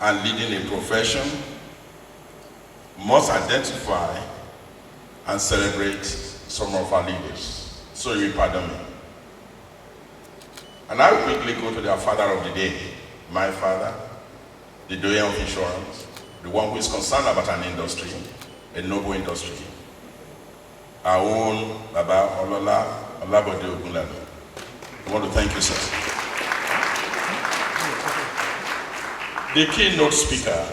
and leading a profession must identify and celebrate some of our leaders. So you will pardon me. And I will quickly go to the father of the day, my father, the doyen of insurance, the one who is concerned about an industry, a noble industry. Our own Baba Olola Olabode Ogunlado. I want to thank you, sir. The keynote speaker,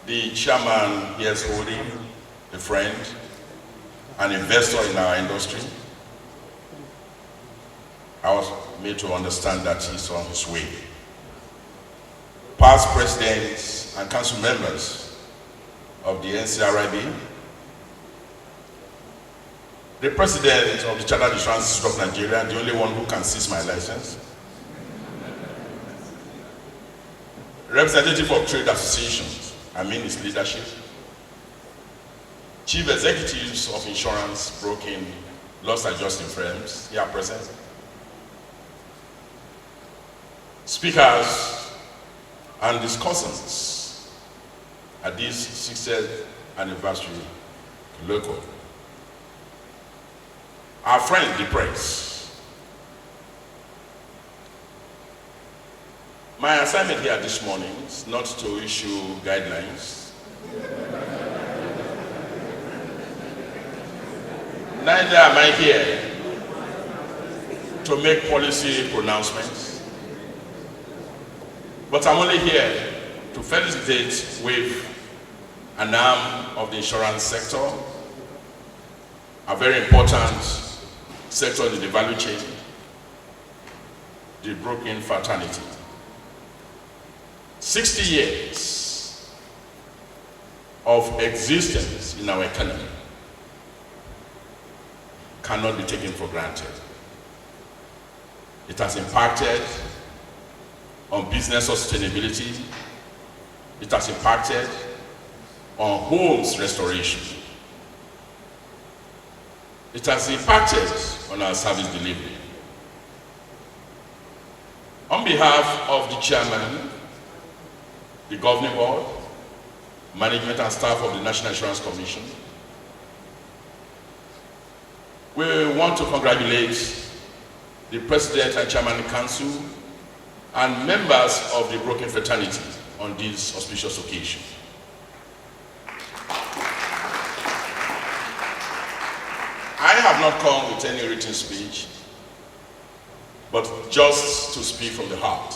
the chairman here is holding, a friend, an investor in our industry. I was made to understand that he's on his way. Past presidents and council members of the NCRIB, the president of the Chartered Insurance Institute of Nigeria, the only one who can seize my license, representative of trade associations, I mean his leadership, chief executives of insurance, broking, loss adjusting firms, here present, speakers and discussants at this 60th anniversary Colloquium. Our friend, the press. My assignment here this morning is not to issue guidelines. Neither am I here to make policy pronouncements. But I'm only here to felicitate with an arm of the insurance sector, a very important sector in the value chain, the broking fraternity. 60 years of existence in our economy cannot be taken for granted. It has impacted on business sustainability. It has impacted on homes restoration. It has impacted on our service delivery. On behalf of the chairman, the governing board, management and staff of the National Insurance Commission, we want to congratulate the president and chairman of the council and members of the broking fraternity on this auspicious occasion. I have not come with any written speech, but just to speak from the heart.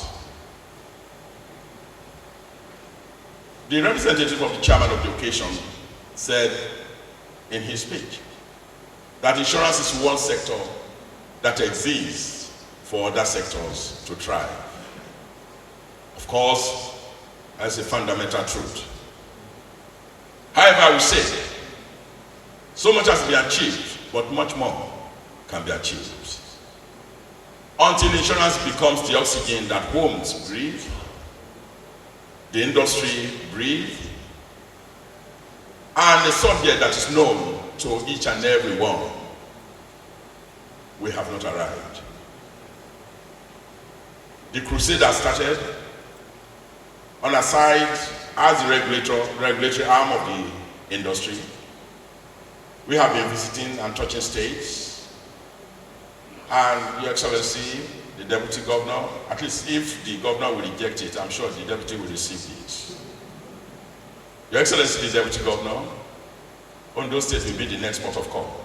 The representative of the chairman of the occasion said in his speech that insurance is one sector that exists for other sectors to thrive. Of course, that's a fundamental truth. However, I will say, so much has been achieved, but much more can be achieved. Until insurance becomes the oxygen that homes breathe, the industry breathe, and the subject that is known to each and every one, we have not arrived. The crusade has started. On our side, as the regulatory arm of the industry, we have been visiting and touching states, and Your Excellency, the Deputy Governor, at least if the Governor will reject it, I'm sure the Deputy will receive it. Your Excellency, the Deputy Governor, Ondo State will be the next port of call.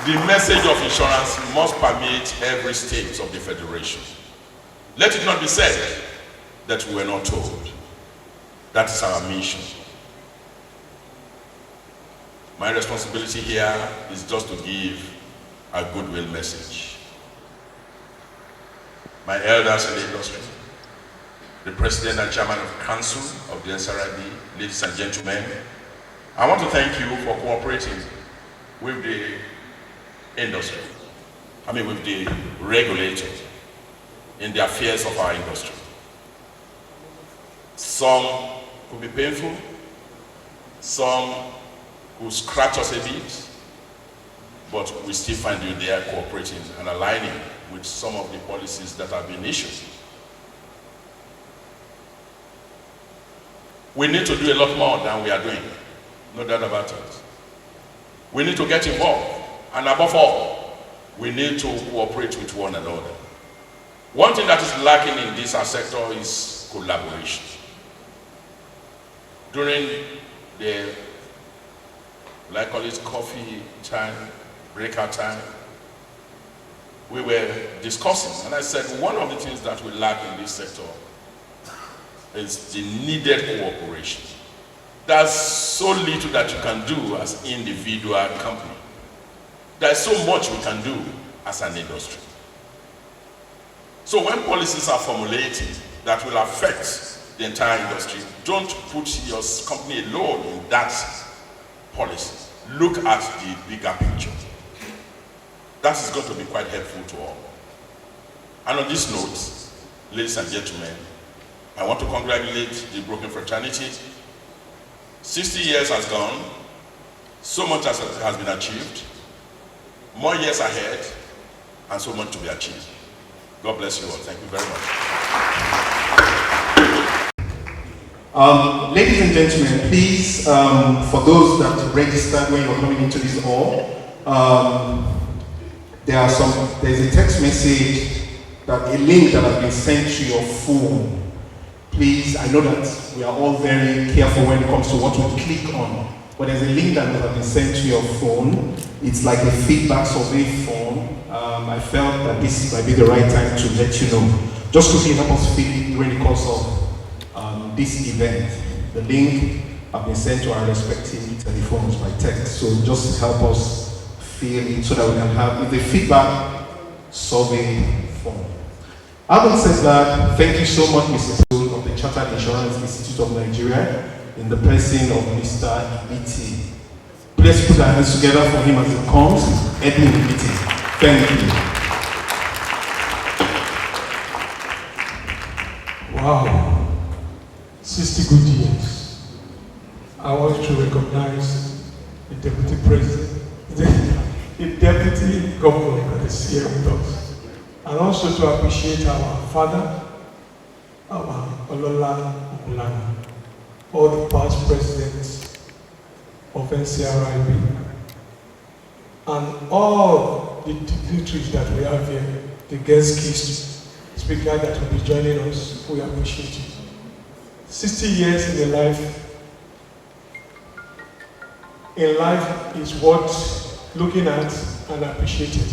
The message of insurance must permeate every state of the Federation. Let it not be said that we were not told. That is our mission. My responsibility here is just to give a goodwill message. My elders in the industry, the President and Chairman of the Council of the NCRIB, ladies and gentlemen, I want to thank you for cooperating with the industry, with the regulator in the affairs of our industry. Some could be painful, some will scratch us a bit, but we still find you there cooperating and aligning with some of the policies that have been issued. We need to do a lot more than we are doing, no doubt about it. We need to get involved, and above all, we need to cooperate with one another. One thing that is lacking in this sector is collaboration. During the, I call it coffee time, breakout time, we were discussing, and I said one of the things that we lack in this sector is the needed cooperation. There's so little that you can do as individual company. There's so much we can do as an industry. So when policies are formulated that will affect the entire industry, don't put your company alone in that policy. Look at the bigger picture. That is going to be quite helpful to all. And on this note, ladies and gentlemen, I want to congratulate the Broken Fraternity. 60 years has gone, so much has been achieved, more years ahead, and so much to be achieved. God bless you all. Thank you very much. Ladies and gentlemen, please, for those that registered when you were coming into this hall, there's a text message, a link that has been sent to your phone. Please, I know that we are all very careful when it comes to what we click on, but there's a link that has been sent to your phone. It's like a feedback survey form. I felt that this might be the right time to let you know. Just quickly help us fill it during the course of this event. The link has been sent to our respective telephones by text, so just help us fill it so that we can have the feedback survey form. Having said that, thank you so much, Mr. Soul of the Chartered Insurance Institute of Nigeria, in the person of Mr. Ibiti. Let's put our hands together for him as it comes. Edwin Ibiti. Thank you. Wow, 60 good years. I want to recognize the Deputy President, the Deputy Governor that is here with us. And also to appreciate our father, our Olola Okulana, all the past presidents of NCRIB, and all the dignitaries that we have here, the guest speaker that will be joining us. We appreciate you. 60 years in life is what looking at and appreciating.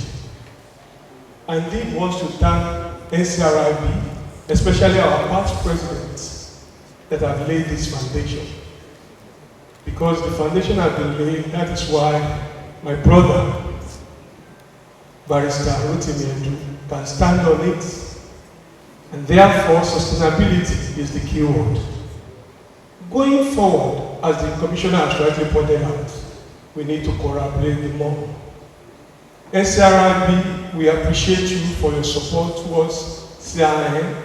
I indeed want to thank NCRIB, especially our past presidents that have laid this foundation. Because the foundation has been laid, that is why my brother, Barrister Rotimi Edu, can stand on it. And therefore, sustainability is the key word. Going forward, as the Commissioner has rightly pointed out, we need to collaborate more. NCRIB, we appreciate you for your support towards CRN,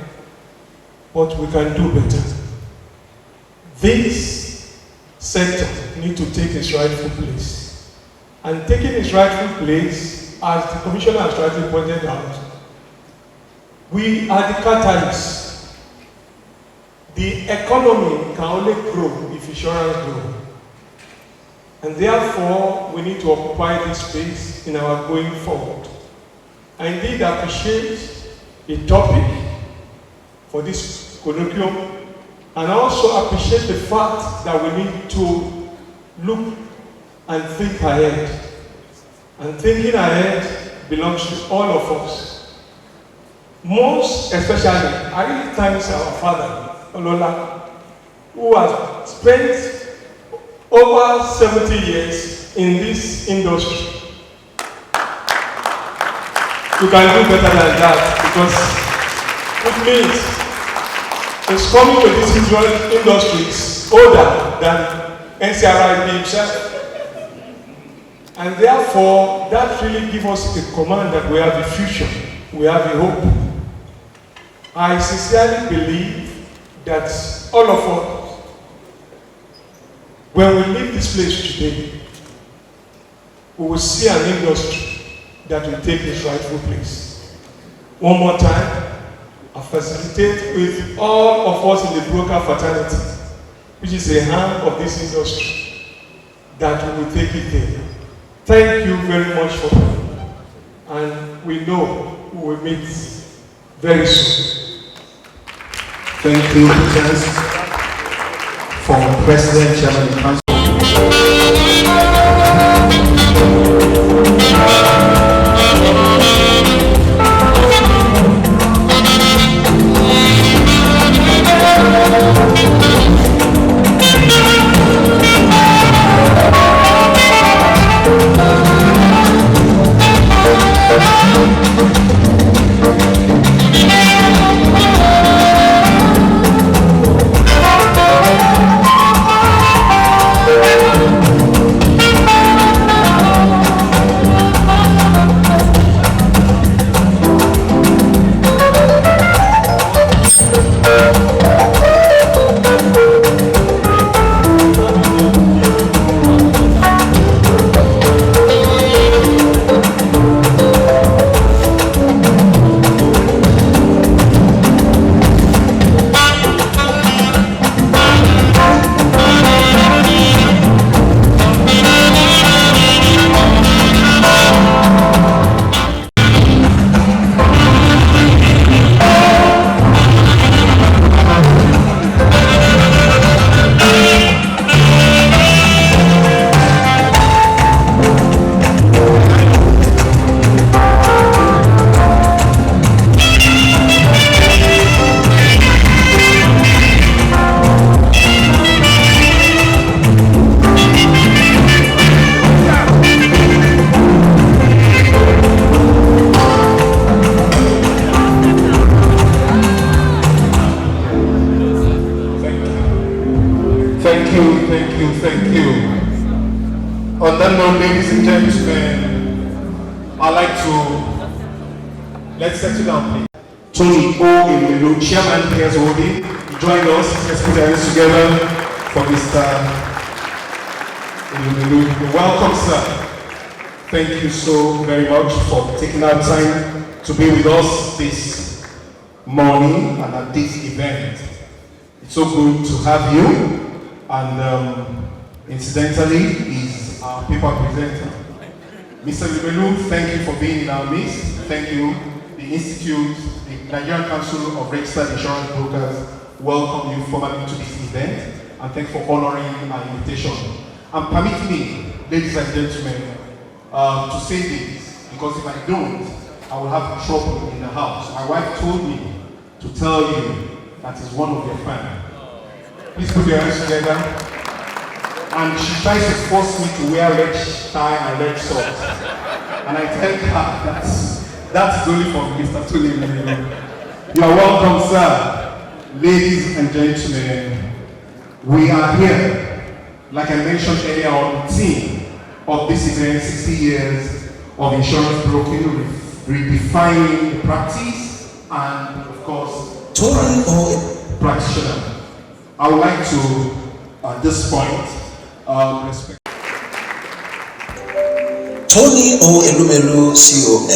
but we can do better. This sector needs to take its rightful place. And taking its rightful place, as the Commissioner has rightly pointed out, we are the catalysts. The economy can only grow if insurance grows. And therefore, we need to occupy this space in our going forward. I indeed appreciate the topic for this colloquium, and also appreciate the fact that we need to look and think ahead. And thinking ahead belongs to all of us. Most especially, I really thank our father, Olola, who has spent over 70 years in this industry. You can do better than that, because it means it's coming to this industry is older than NCRIB himself. And therefore, that really gives us a command that we have a future, we have a hope. I sincerely believe that all of us, when we leave this place today, we will see an industry that will take its rightful place. One more time, I facilitate with all of us in the broker fraternity, which is a hand of this industry, that we will take it there. Thank you very much for that. And we know we will meet very soon. Thank you, President, for President, Chairman, and Council. Thank you. On that note, ladies and gentlemen, I'd like to, let's settle down, please. Tony O. Ilulu, Chairman Players Holding, join us. Let's put our hands together for Mr. Ilulu. Welcome, sir. Thank you so very much for taking our time to be with us this morning and at this event. It's so good to have you. And incidentally, is our paper presenter. Mr. Ilulu, thank you for being in our midst. Thank you. The Institute, the Nigerian Council of Registered Insurance Brokers, welcome you formally to this event, and thank you for honoring our invitation. And permit me, ladies and gentlemen, to say this, because if I don't, I will have trouble in the house. My wife told me to tell you that is one of your fans. Please put your hands together. And she tries to force me to wear red tie and red socks. And I tell her that's only for Mr. Tony. You are welcome, sir. Ladies and gentlemen, we are here, like I mentioned earlier on, the theme of this event, 60 years of insurance broking, redefining the practice and, of course, practitioner. I would like to, at this point, respect. Tony O. Elumelu CON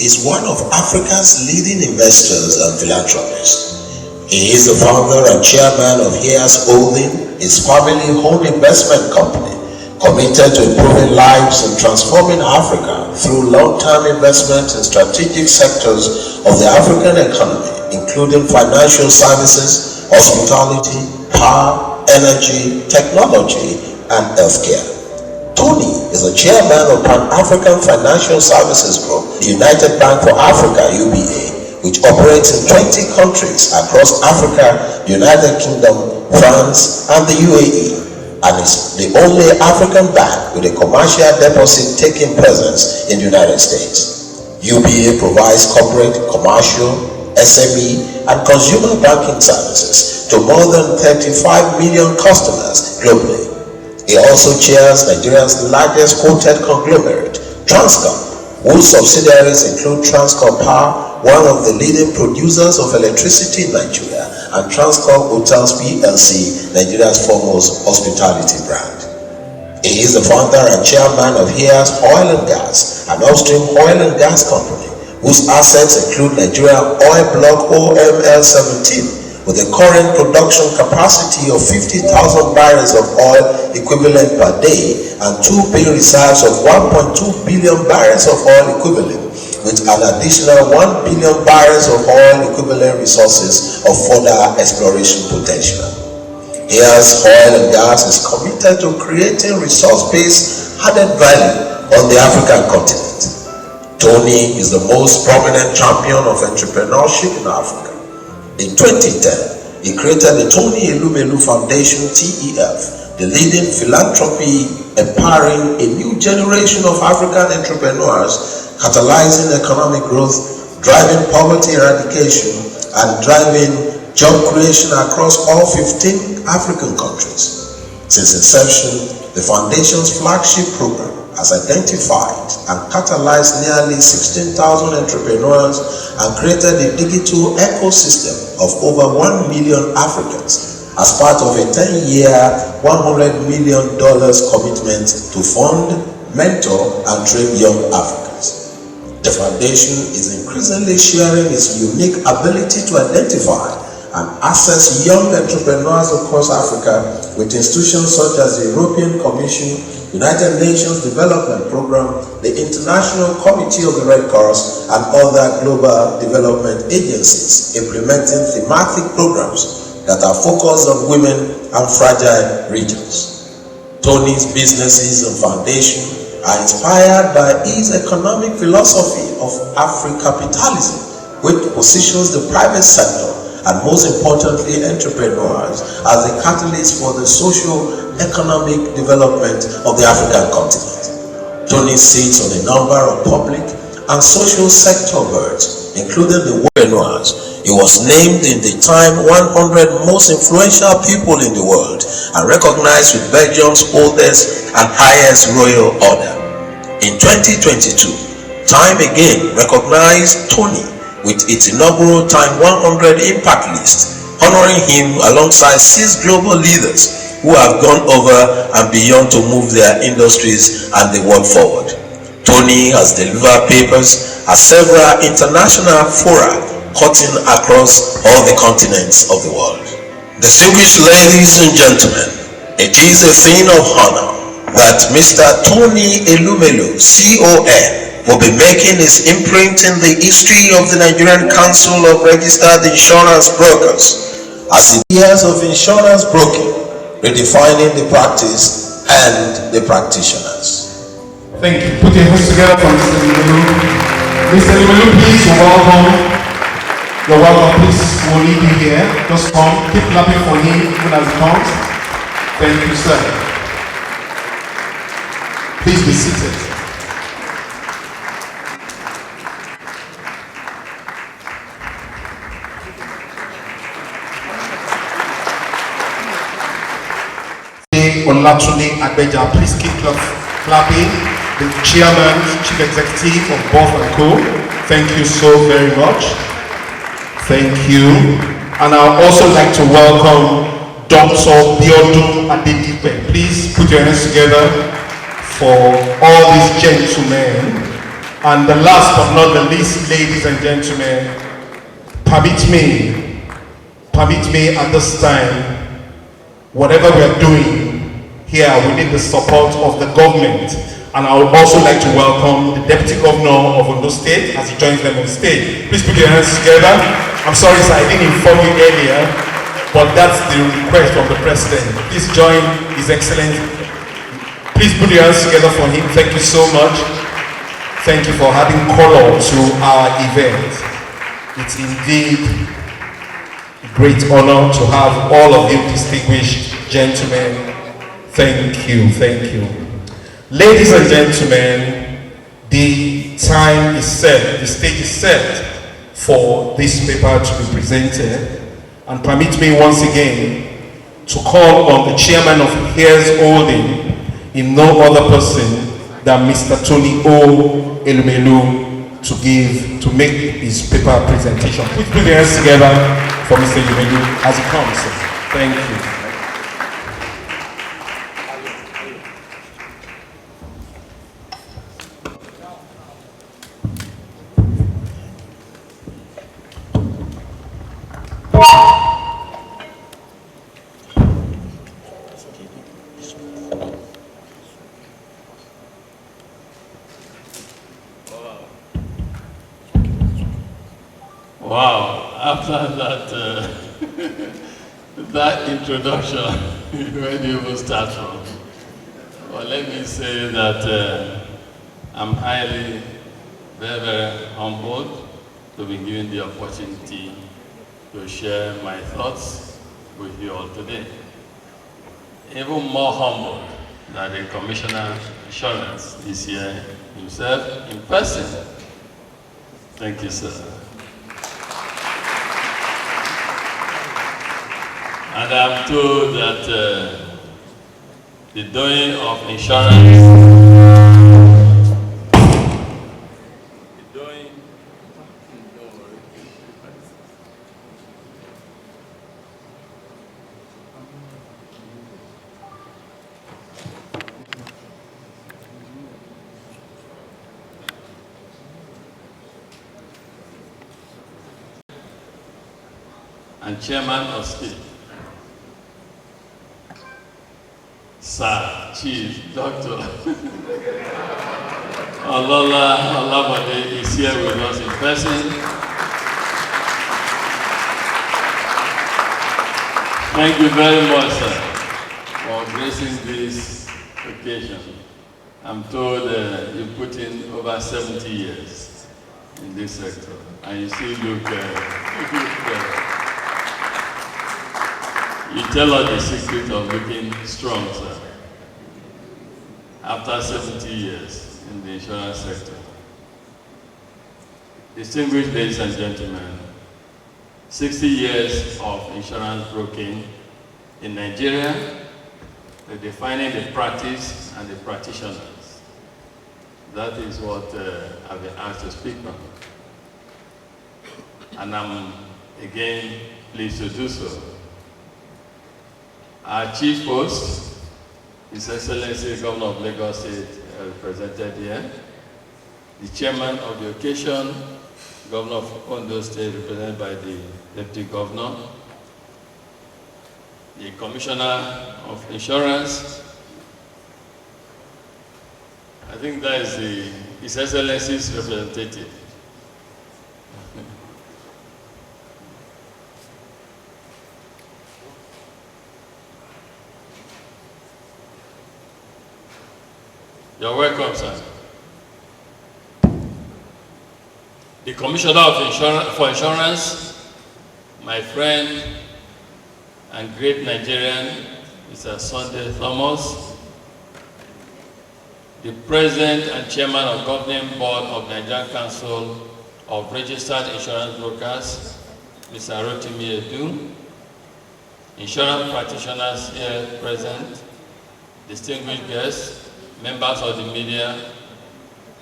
is one of Africa's leading investors and philanthropists. He is the founder and chairman of Heirs Holding, his family-owned investment company, committed to improving lives and transforming Africa through long-term investment in strategic sectors of the African economy, including financial services, hospitality, power, energy, technology, and healthcare. Tony is the chairman of Pan-African Financial Services Group, the United Bank for Africa (UBA), which operates in 20 countries across Africa, United Kingdom, France, and the UAE, and is the only African bank with a commercial deposit-taking presence in the United States. UBA provides corporate, commercial, SME, and consumer banking services to more than 35 million customers globally. He also chairs Nigeria's largest quoted conglomerate, Transcom, whose subsidiaries include Transcorp Power, one of the leading producers of electricity in Nigeria, and Transcorp Hotels PLC, Nigeria's foremost hospitality brand. He is the founder and chairman of Heirs Oil and Gas, an upstream oil and gas company, whose assets include Nigerian oil block OML-17 with a current production capacity of 50,000 barrels of oil equivalent per day and 2P reserves of 1.2 billion barrels of oil equivalent, with an additional 1 billion barrels of oil equivalent resources of further exploration potential. Here's Oil and Gas is committed to creating resource-based added value on the African continent. Tony is the most prominent champion of entrepreneurship in Africa. In 2010, he created the Tony Elumelu Foundation TEF, the leading philanthropy empowering a new generation of African entrepreneurs, catalyzing economic growth, driving poverty eradication, and driving job creation across all 15 African countries. Since inception, the foundation's flagship program has identified and catalyzed nearly 16,000 entrepreneurs and created a digital ecosystem of over 1 million Africans as part of a 10-year, $100 million commitment to fund, mentor, and train young Africans. The foundation is increasingly sharing its unique ability to identify and access young entrepreneurs across Africa with institutions such as the European Commission, United Nations Development Programme, the International Committee of the Red Cross, and other global development agencies implementing thematic programs that are focused on women and fragile regions. Tony's businesses and foundation are inspired by his economic philosophy of Afro-capitalism, which positions the private sector and most importantly entrepreneurs as a catalyst for the socio-economic development of the African continent. Tony sits on a number of public and social sector boards, including the entrepreneurs. He was named in the Time 100 Most Influential People in the World and recognized with Belgium's oldest and highest royal order. In 2022, Time again recognized Tony with its inaugural Time 100 Impact List, honoring him alongside 6 global leaders who have gone over and beyond to move their industries and the world forward. Tony has delivered papers at several international fora cutting across all the continents of the world. Distinguished ladies and gentlemen, it is a thing of honor that Mr. Tony Elumelu, CON, will be making his imprint in the history of the Nigerian Council of Registered Insurance Brokers as the years of insurance broking, redefining the practice and the practitioners. Thank you. Put your hands together for Mr. Elumelu. Mr. Elumelu, please, you're welcome. You're welcome. Please, we'll leave you here. Just come. Keep clapping for him even as he comes. Thank you, sir. Please be seated. Olatunde Agbeja, please keep clapping. The chairman, chief executive of Boff & Co. Thank you so very much. Thank you. And I'd also like to welcome Dr. Biodun Adedipe. Please put your hands together for all these gentlemen. And the last but not the least, ladies and gentlemen, permit me at this time, whatever we are doing here, we need the support of the government. And I would also like to welcome the Deputy Governor of Ondo State as he joins them on stage. Please put your hands together. I'm sorry, sir, I didn't inform you earlier, but that's the request from the President. Please join His Excellency. Please put your hands together for him. Thank you so much. Thank you for adding color to our event. It's indeed a great honor to have all of you distinguished gentlemen. Thank you, thank you. Ladies and gentlemen, the time is set, the stage is set for this paper to be presented. And permit me once again to call on the chairman of Heirs Holding, in no other person than Mr. Tony O. Elumelu to make his paper presentation. Please put your hands together for Mr. Elumelu as he comes. Thank you. Wow, after that, that introduction, where do you even start from? Well, let me say that I'm highly, very, very humbled to be given the opportunity to share my thoughts with you all today. Even more humbled that the Commissioner Insurance is here himself in person. Thank you, sir. And I'm told that the doing of insurance, and chairman of state, Sir, Chief, Doctor Olola Olabode is here with us in person. Thank you very much, sir, for gracing this occasion. I'm told you put in over 70 years in this sector, and you still look you tell us the secret of looking strong, sir, after 70 years in the insurance sector. Distinguished ladies and gentlemen, 60 years of insurance broking in Nigeria, defining the practice and the practitioners. That is what I've been asked to speak on. And I'm again pleased to do so. Our chief host, His Excellency Governor of Lagos State, represented here. The chairman of the occasion, Governor of Ondo State, represented by the Deputy Governor. The Commissioner of Insurance. I think that is His Excellency's representative. You're welcome, sir. The Commissioner of Insurance, my friend and great Nigerian, Mr. Sunday Thomas, the President and Chairman of Governing Board of Nigerian Council of Registered Insurance Brokers, Mr. Rotimi Edu, insurance practitioners here present, distinguished guests, members of the media,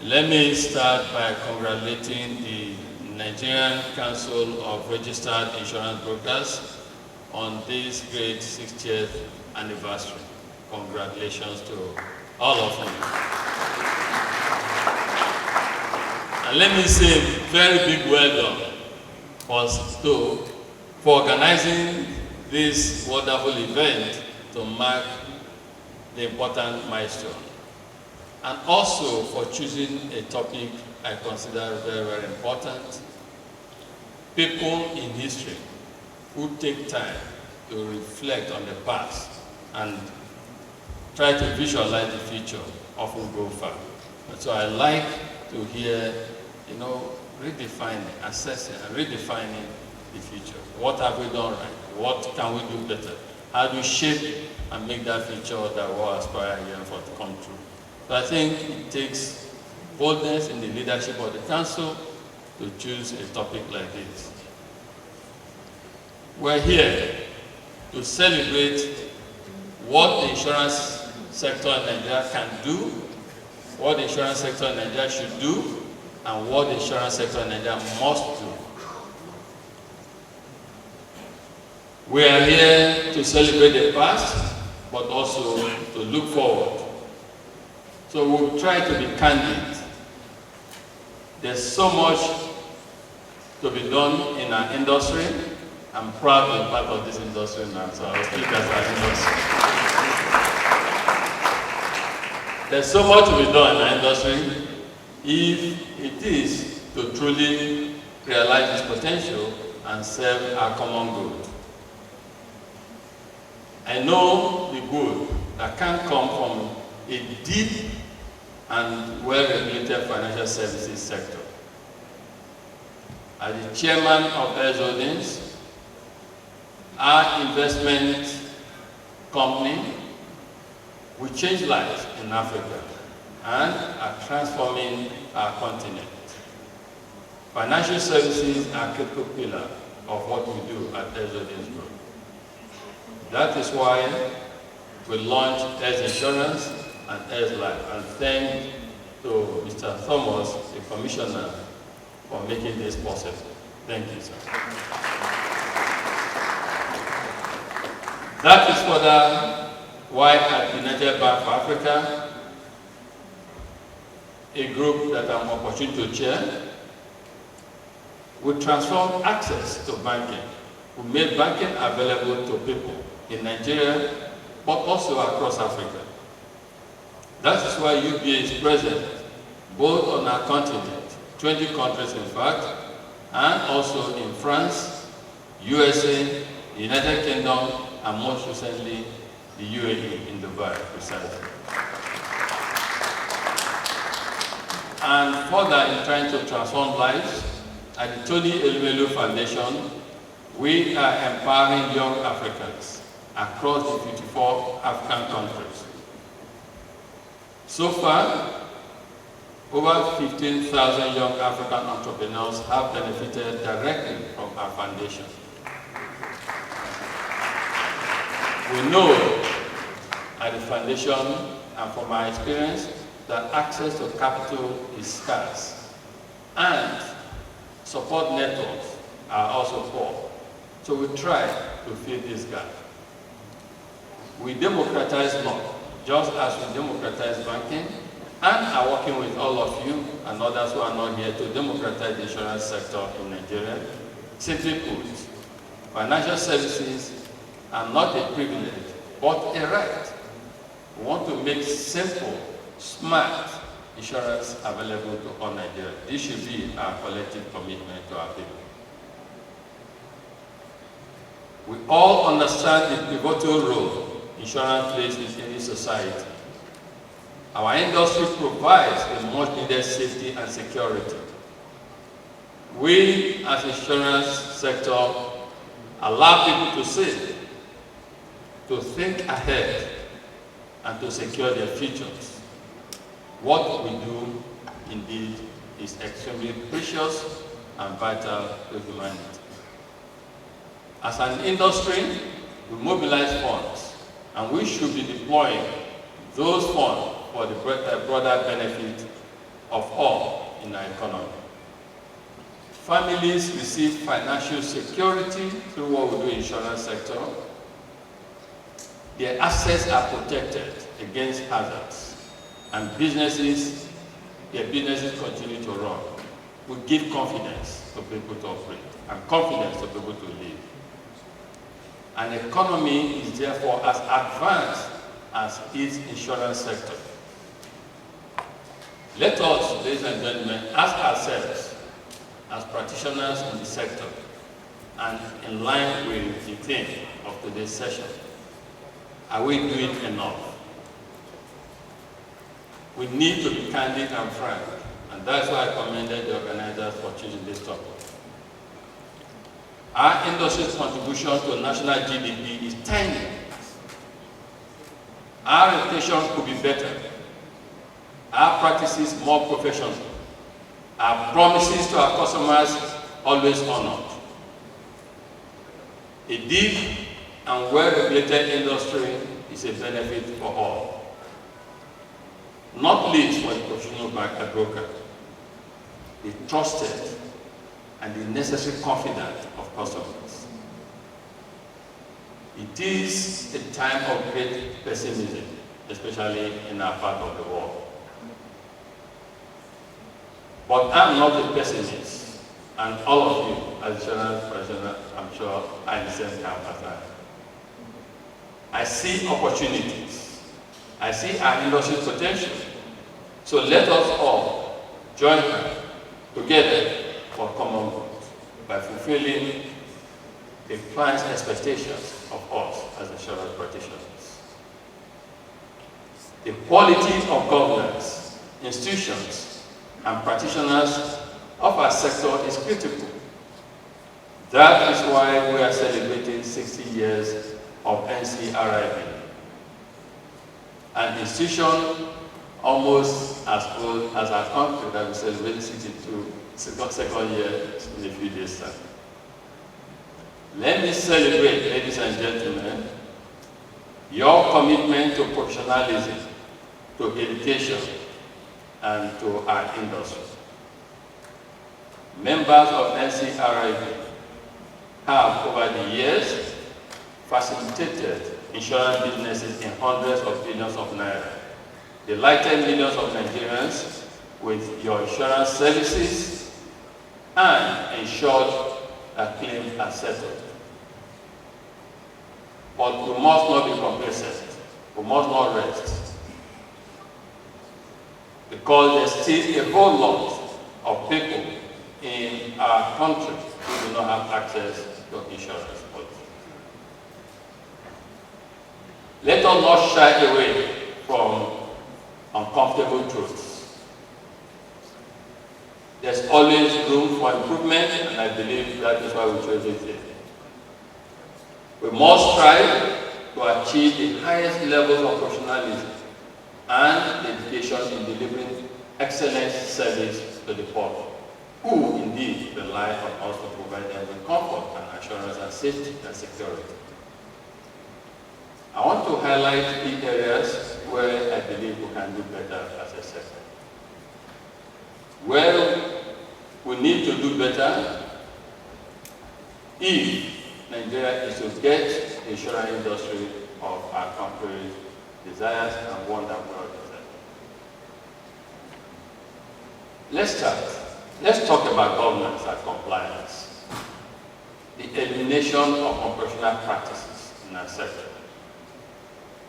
let me start by congratulating the Nigerian Council of Registered Insurance Brokers on this great 60th anniversary. Congratulations to all of you. And let me say a very big well done for organizing this wonderful event to mark the important milestone. And also for choosing a topic I consider very, very important. People in history who take time to reflect on the past and try to visualize the future often go far. And so I like to hear, redefining, assessing and redefining the future. What have we done right? What can we do better? How do we shape it and make that future that we aspire here for to come true? So I think it takes boldness in the leadership of the council to choose a topic like this. We're here to celebrate what the insurance sector in Nigeria can do, what the insurance sector in Nigeria should do, and what the insurance sector in Nigeria must do. We are here to celebrate the past, but also to look forward. So we'll try to be candid. There's so much to be done in our industry. I'm proud to be part of this industry now, so I'll speak as our industry. There's so much to be done in our industry if it is to truly realize its potential and serve our common good. I know the good that can come from a deep and well-regulated financial services sector. As the chairman of Heirs Holdings, our investment company will change lives in Africa and are transforming our continent. Financial services are a critical pillar of what we do at Heirs Holdings Group. That is why we launched Heirs Insurance and Heirs Life, and thank to Mr. Thomas, the Commissioner, for making this possible. Thank you, sir. That is further why at United Bank for Africa, a group that I'm opportunity to chair, we transform access to banking. We made banking available to people in Nigeria, but also across Africa. That is why UBA is present both on our continent, 20 countries in fact, and also in France, USA, the United Kingdom, and most recently, the UAE in Dubai, precisely. And further in trying to transform lives, at the Tony Elumelu Foundation, we are empowering young Africans across the 54 African countries. So far, over 15,000 young African entrepreneurs have benefited directly from our foundation. We know at the foundation and from our experience that access to capital is scarce and support networks are also poor. So we try to fill this gap. We democratize law, just as we democratize banking, and are working with all of you and others who are not here to democratize the insurance sector in Nigeria. Simply put, financial services are not a privilege, but a right. We want to make simple, smart insurance available to all Nigerians. This should be our collective commitment to our people. We all understand the pivotal role insurance plays in any society. Our industry provides a much needed safety and security. We, as insurance sector, allow people to save, to think ahead, and to secure their futures. What we do, indeed, is extremely precious and vital to humanity. As an industry, we mobilize funds, and we should be deploying those funds for the broader benefit of all in our economy. Families receive financial security through what we do in the insurance sector. Their assets are protected against hazards, and their businesses continue to run. We give confidence to people to operate and confidence to people to live. An economy is therefore as advanced as its insurance sector. Let us, ladies and gentlemen, ask ourselves as practitioners in the sector and in line with the theme of today's session, are we doing enough? We need to be candid and frank, and that's why I commended the organizers for choosing this topic. Our industry's contribution to national GDP is tiny. Our reputation could be better. Our practices more professional. Our promises to our customers always honored. A deep and well-regulated industry is a benefit for all, not least for the professional broker, the trusted and the necessary confidence of customers. It is a time of great pessimism, especially in our part of the world. But I'm not a pessimist, and all of you, as insurance professionals, I'm sure, are in the same camp as I see opportunities. I see our industry's potential. So let us all join hands together for common good. by fulfilling the client's expectations of us as insurance practitioners. The quality of governance, institutions, and practitioners of our sector is critical. That is why we are celebrating 60 years of NCRIB, an institution almost as old as our country that we celebrate 62 second year in a few days' time. Let me celebrate, ladies and gentlemen, your commitment to professionalism, to education, and to our industry. Members of NCRIB have, over the years, facilitated insurance businesses in hundreds of billions of naira, delighted millions of Nigerians with your insurance services, and ensured that claims are settled. But we must not be complacent. We must not rest. Because there's still a whole lot of people in our country who do not have access to insurance policy. Let us not shy away from uncomfortable truths. There's always room for improvement, and I believe that is why we chose it here. We must strive to achieve the highest levels of professionalism and dedication in delivering excellent service to the public, who indeed rely on us to provide them with comfort and assurance and safety and security. I want to highlight 3 areas where I believe we can do better as a sector. Where we need to do better if Nigeria is to get the insurance industry of our country's desires and one that we all desire. Let's start. Let's talk about governance and compliance. The elimination of unprofessional practices in our sector.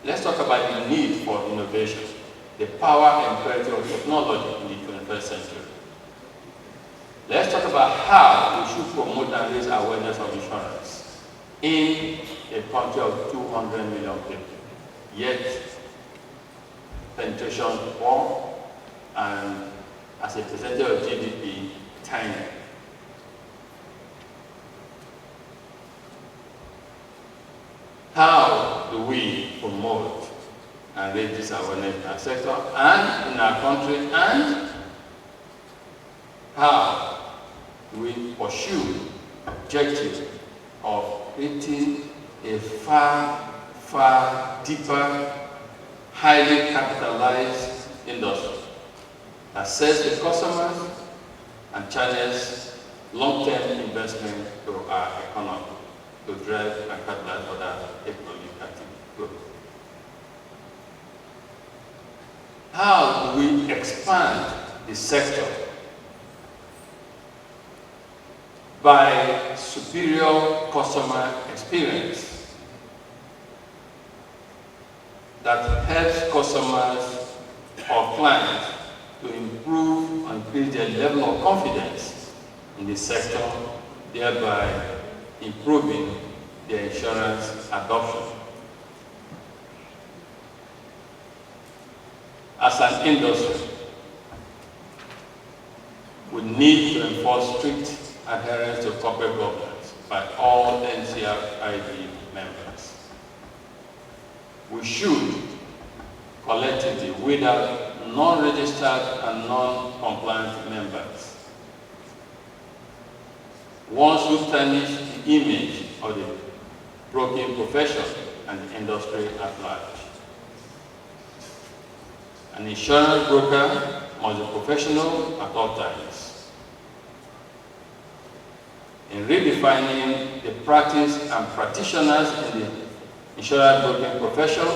Let's talk about the need for innovation, the power and imperative of technology in the 21st century. Let's talk about how we should promote and raise awareness of insurance in a country of 200 million people. Yet, penetration poor, and as a percentage of GDP, tiny. How do we promote and raise this awareness in our sector and in our country, and how do we pursue objective of creating a far, far deeper, highly capitalized industry that serves the customers and channels long-term investment to our economy to drive and capitalize for that economic activity growth. How do we expand the sector by superior customer experience that helps customers or clients to improve and increase their level of confidence in the sector, thereby improving their insurance adoption. As an industry, we need to enforce strict adherence to corporate governance by all NCRIB members. We should collectively weed out non-registered and non-compliant members, ones who tarnish the image of the broking profession and the industry at large. An insurance broker must be professional at all times. In redefining the practice and practitioners in the insurance broking profession,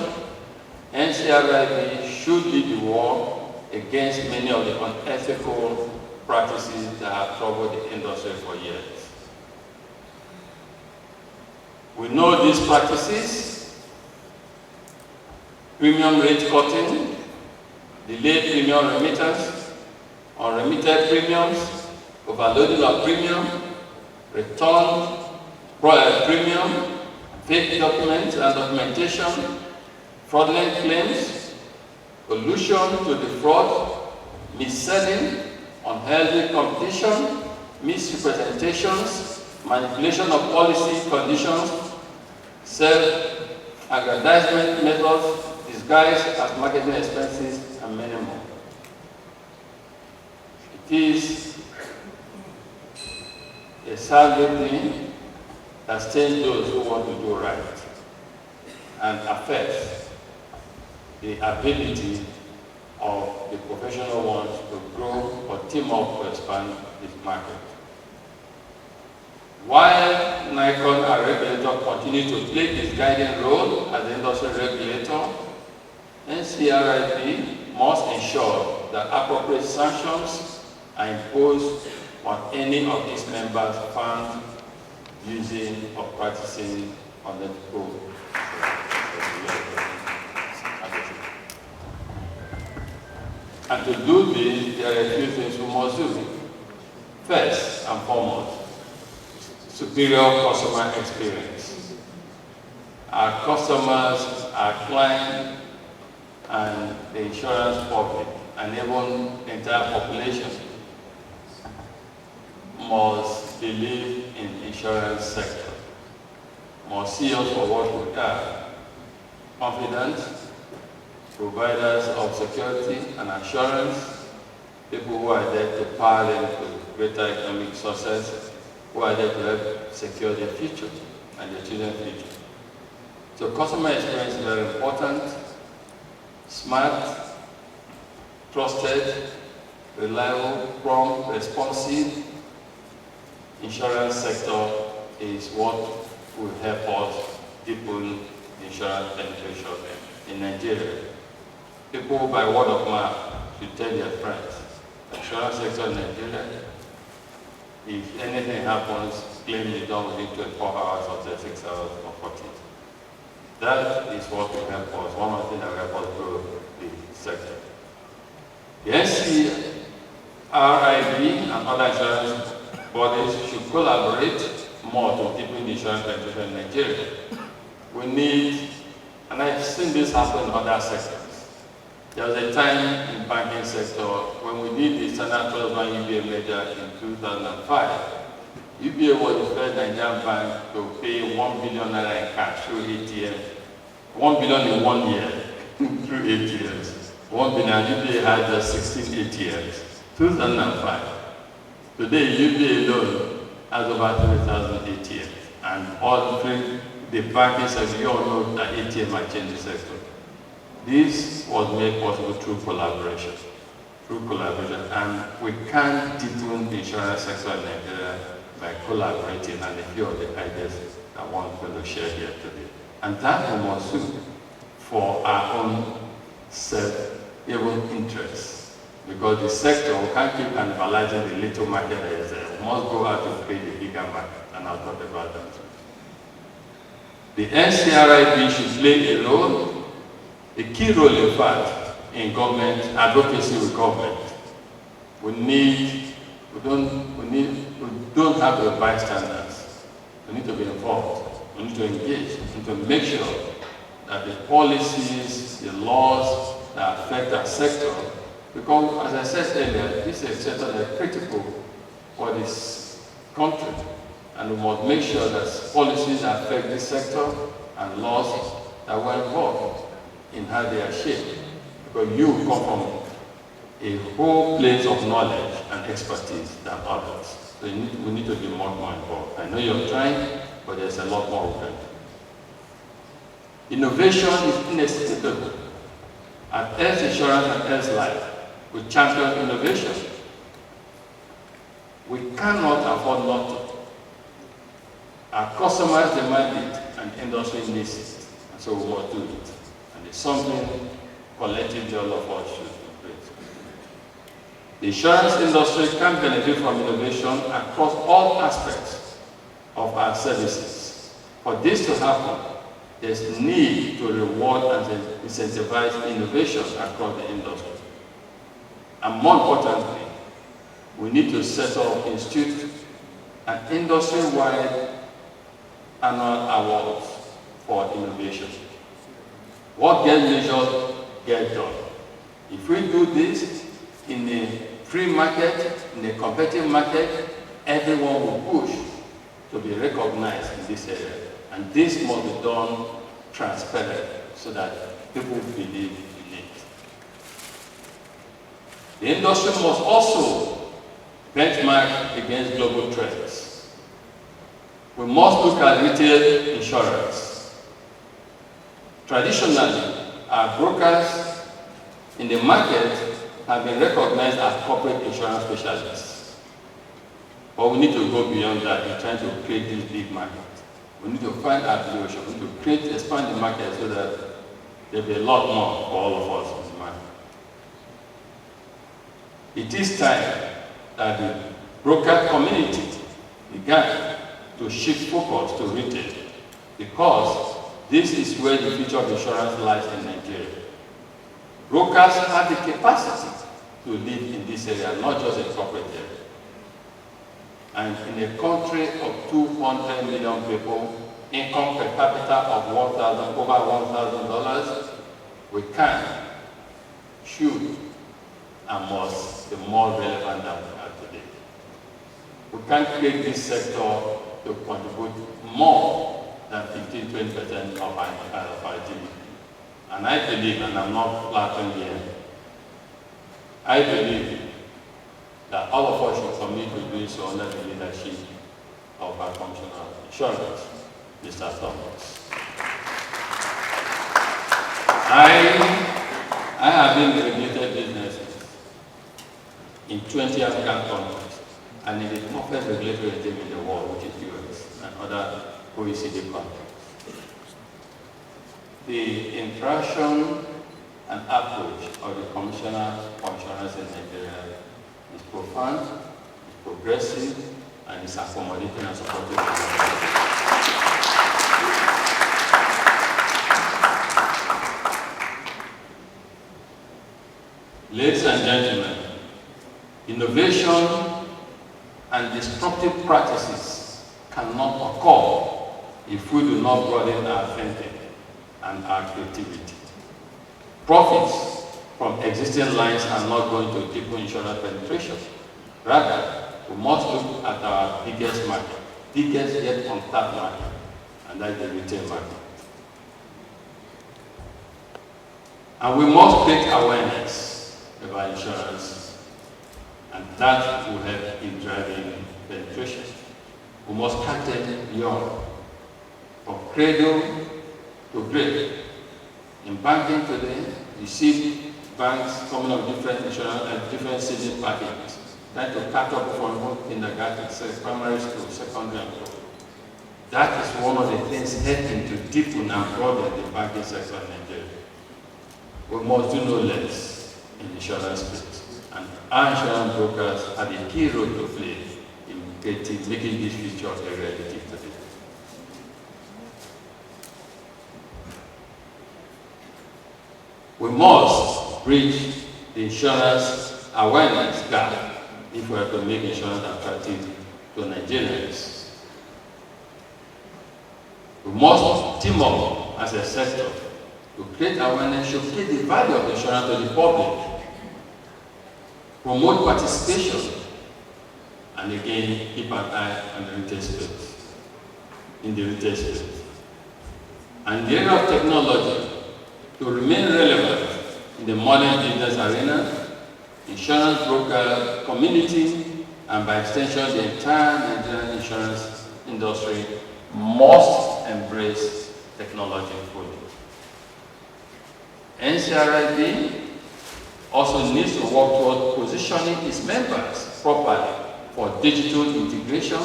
NCRIB should lead the war against many of the unethical practices that have troubled the industry for years. We know these practices: premium rate cutting, delayed premium remittance, unremitted premiums, overloading of premium, return premium, fake documents and documentation, fraudulent claims, collusion to defraud, mis-selling, unhealthy competition, misrepresentations, manipulation of policy conditions, self-aggrandizement methods disguised as marketing expenses, and many more. It is a sad thing that stains those who want to do right and affects the ability of the professional ones to grow or team up to expand this market. While Nikon, our regulator, continues to play its guiding role as the industry regulator, NCRIP must ensure that appropriate sanctions are imposed on any of its members found using or practicing unethical. And to do this, there are a few things we must do. First and foremost, superior customer experience. Our customers, our clients, and the insurance public, and even the entire population must believe in the insurance sector, must see us for what we are, confident, providers of security and assurance, people who are there to power them to greater economic success, who are there to help secure their future and their children's future. So customer experience is very important. Smart, trusted, reliable, prompt, responsive insurance sector is what will help us deepen insurance penetration in Nigeria. People by word of mouth should tell their friends. The insurance sector in Nigeria, if anything happens, claim is done within 24 hours or 36 hours or 40. That is what will help us, one of the things that will help us grow the sector. The NCRIB and other insurance bodies should collaborate more to deepen the insurance penetration in Nigeria. We need, and I've seen this happen in other sectors. There was a time in the banking sector when we did the Standard Trust Bank UBA merger in 2005. UBA was the first Nigerian bank to pay 1 billion naira in cash through ATM. 1 billion in 1 year through ATMs. 1 billion, UBA had just 16 ATMs. 2005. Today, UBA alone has over 3,000 ATMs. And all three, the banking sector, you all know that ATM might change the sector. This was made possible through collaboration. And we can deepen the insurance sector in Nigeria by collaborating and a few of the ideas that one going to share here today. And that we must do for our own self-even interest. Because the sector, we can't keep cannibalizing the little market that is there. We must go out to create the bigger market, and I'll talk about that. The NCRIB should play a role, a key role in fact, in government, advocacy with government. We don't have to be bystanders. We need to be involved. We need to engage. We need to make sure that the policies, the laws that affect our sector, because as I said earlier, this is a sector that is critical for this country. And we must make sure that policies that affect this sector and laws that were involved in how they are shaped. Because you come from a whole place of knowledge and expertise than others. So we need to be more involved. I know you're trying, but there's a lot more we can do. Innovation is inescapable. At Health Insurance and Health Life, we champion innovation. We cannot afford not to. Our customers demand it, and industry needs it. And so we must do it. And it's something collectively all of us should embrace. The insurance industry can benefit from innovation across all aspects of our services. For this to happen, there's need to reward and incentivize innovation across the industry. And more importantly, we need to set up institutes an industry-wide annual award for innovation. What gets measured gets done. If we do this in a free market, in a competitive market, everyone will push to be recognized in this area. And this must be done transparent so that people believe in it. The industry must also benchmark against global trends. We must look at retail insurance. Traditionally, our brokers in the market have been recognized as corporate insurance specialists. But we need to go beyond that in trying to create this big market. We need to find application. We need to expand the market so that there'll be a lot more for all of us in the market. It is time that the broker community began to shift focus to retail, because this is where the future of insurance lies in Nigeria. Brokers have the capacity to live in this area, not just a corporate area. And in a country of 200 million people, income per capita of over $1,000, we can, should, and must be more relevant than we are today. We can create this sector to contribute more than 15–20% of our GDP. And I believe, and I'm not flattering here, I believe that all of us should commit to doing so under the leadership of our Commissioner of Insurance, Mr. Thomas. I have been in regulated businesses in 20 African countries and in the toughest regulatory regime in the world, which is US and other OECD countries. The interaction and approach of the Commissioner for Insurance in Nigeria is profound, it's progressive, and it's accommodating and supportive. Ladies and gentlemen, innovation and disruptive practices cannot occur if we do not broaden our thinking and our creativity. Profits from existing lines are not going to deepen insurance penetration. Rather, we must look at our biggest market, biggest yet untapped market, and that's the retail market. And we must create awareness about insurance, and that will help in driving penetration. We must start it young, from cradle to grave. In banking today, you see banks coming up with different insurance and different saving packages, trying to catch up from kindergarten, primary school, secondary, and so. That is one of the things helping to deepen and broaden the banking sector in Nigeria. We must do no less in the insurance space, and our insurance brokers have a key role to play in making this future a reality today. We must bridge the insurance awareness gap if we are to make insurance attractive to Nigerians. We must team up as a sector to create awareness, showcase the value of insurance to the public, promote participation, and again, keep an eye on the retail space, in the retail space. And the area of technology, to remain relevant in the modern business arena, insurance broker community, and by extension the entire Nigerian insurance industry must embrace technology fully. NCRIB also needs to work toward positioning its members properly for digital integration,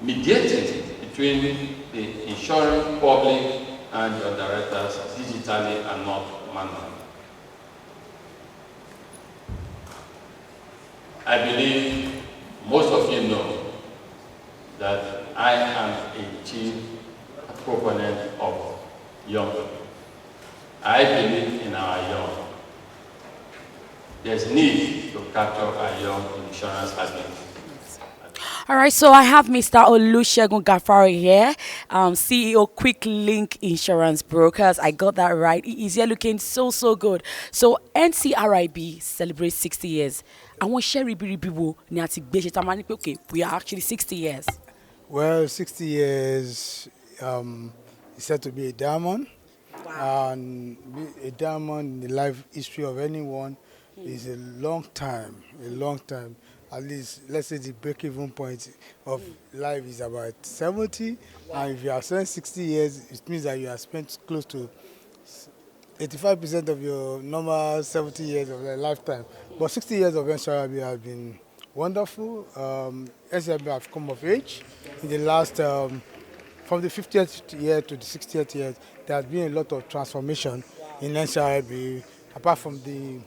mediating between the insuring public and your directors digitally and not manually. I believe most of you know that I am a chief proponent of young people. I believe in our young. There's need to capture our young insurance habits. All right, so I have Mr. Olusegun Gafari here, CEO Quick Link Insurance Brokers. I got that right. He is here looking so good. So NCRIB celebrates 60 years. I want share ribiribi ni ati gbe se ta ma ni pe okay, we are actually 60 years. Well, 60 years is said to be a diamond. Wow. And a diamond in the life history of anyone is a long time, At least, let's say the break-even point of life is about 70. Wow. And if you have spent 60 years, it means that you have spent close to 85% of your normal 70 years of your lifetime. But 60 years of NCRB have been wonderful. NCRB have come of age in the last, from the 50th year to the 60th year, there has been a lot of transformation in NCRB, apart from the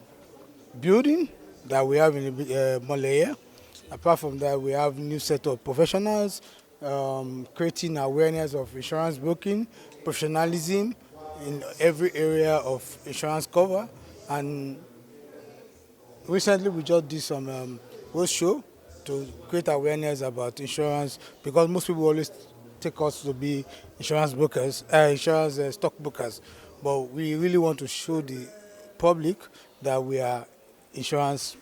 building that we have in Malaya. Apart from that, we have new set of professionals, creating awareness of insurance broking, professionalism in every area of insurance cover. And recently we just did some roadshow to create awareness about insurance, because most people always take us to be insurance brokers, stockbrokers. But we really want to show the public that we are insurance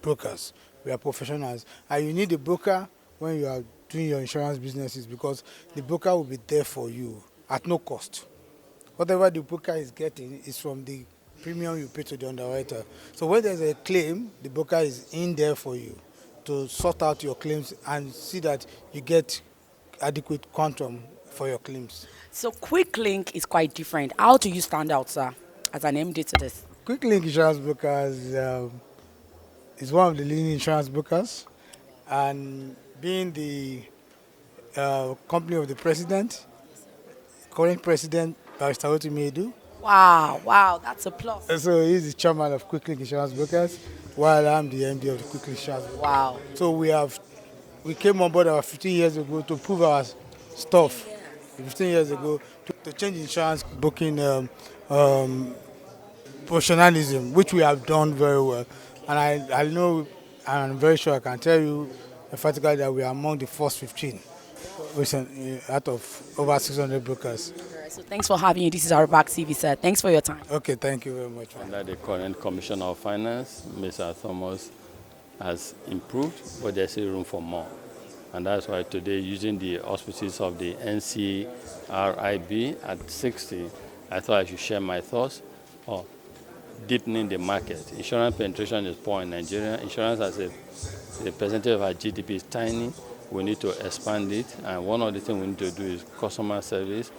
brokers. We are professionals. And you need a broker when you are doing your insurance businesses, because the broker will be there for you at no cost. Whatever the broker is getting is from the premium you pay to the underwriter. So when there's a claim, the broker is in there for you to sort out your claims and see that you get adequate quantum for your claims. So Quick Link is quite different. How do you stand out, sir, as an MD to this? Quick Link Insurance Brokers is one of the leading insurance brokers, and being the company of the president, current president, Barrister Otimedu. Wow, that's a plus. So he's the chairman of Quick Link Insurance Brokers, while I'm the MD of the Quick Link Insurance Brokers. Wow. So we came on board about 15 years ago to prove our stuff. 15 years ago to change insurance booking professionalism, which we have done very well. And I know, and I'm very sure I can tell you emphatically that we are among the first 15 out of over 600 brokers. So thanks for having you. This is our back TV, sir. Thanks for your time. Okay, thank you very much. Under the current Commissioner of Finance, Mr. Thomas has improved, but there's still room for more. And that's why today, using the auspices of the NCRIB at 60, I thought I should share my thoughts on deepening the market. Insurance penetration is poor in Nigeria. Insurance as a percentage of our GDP is tiny. We need to expand it. And one of the things we need to do is customer service.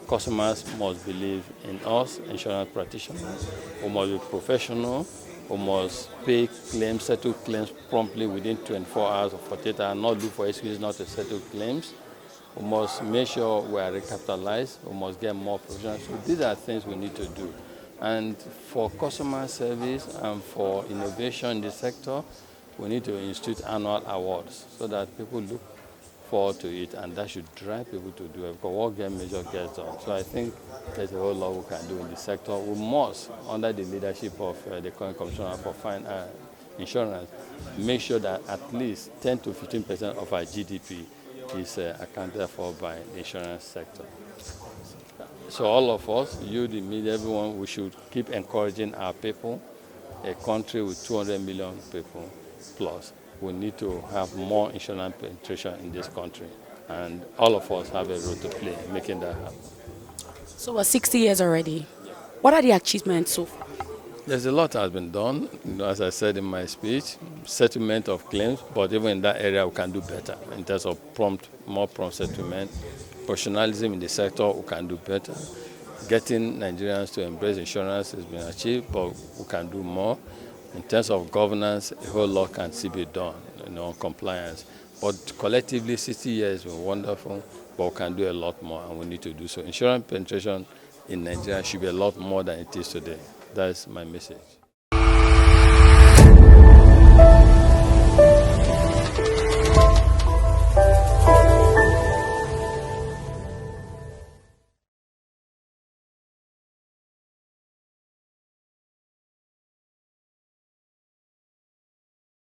Customers must believe in us, insurance practitioners. We must be professional. We must pay claims, settle claims promptly within 24 hours or 48 hours, not look for excuses not to settle claims. We must make sure we are recapitalized. We must get more professionals. So these are things we need to do. And for customer service and for innovation in the sector, we need to institute annual awards so that people look forward to it, and that should drive people to do it, because what gets measured gets done. So I think there's a whole lot we can do in the sector. We must, under the leadership of the current Commissioner for Insurance, make sure that at least 10 to 15% of our GDP is accounted for by the insurance sector. So all of us, you, the media, everyone, we should keep encouraging our people. A country with 200 million people plus, we need to have more insurance penetration in this country. And all of us have a role to play in making that happen. So we're 60 years already. What are the achievements so far? There's a lot that has been done, as I said in my speech, settlement of claims, but even in that area we can do better in terms of more prompt settlement. Professionalism in the sector, we can do better. Getting Nigerians to embrace insurance has been achieved, but we can do more. In terms of governance, a whole lot can still be done, on compliance. But collectively, 60 years has been wonderful, but we can do a lot more, and we need to do so. Insurance penetration in Nigeria should be a lot more than it is today. That's my message.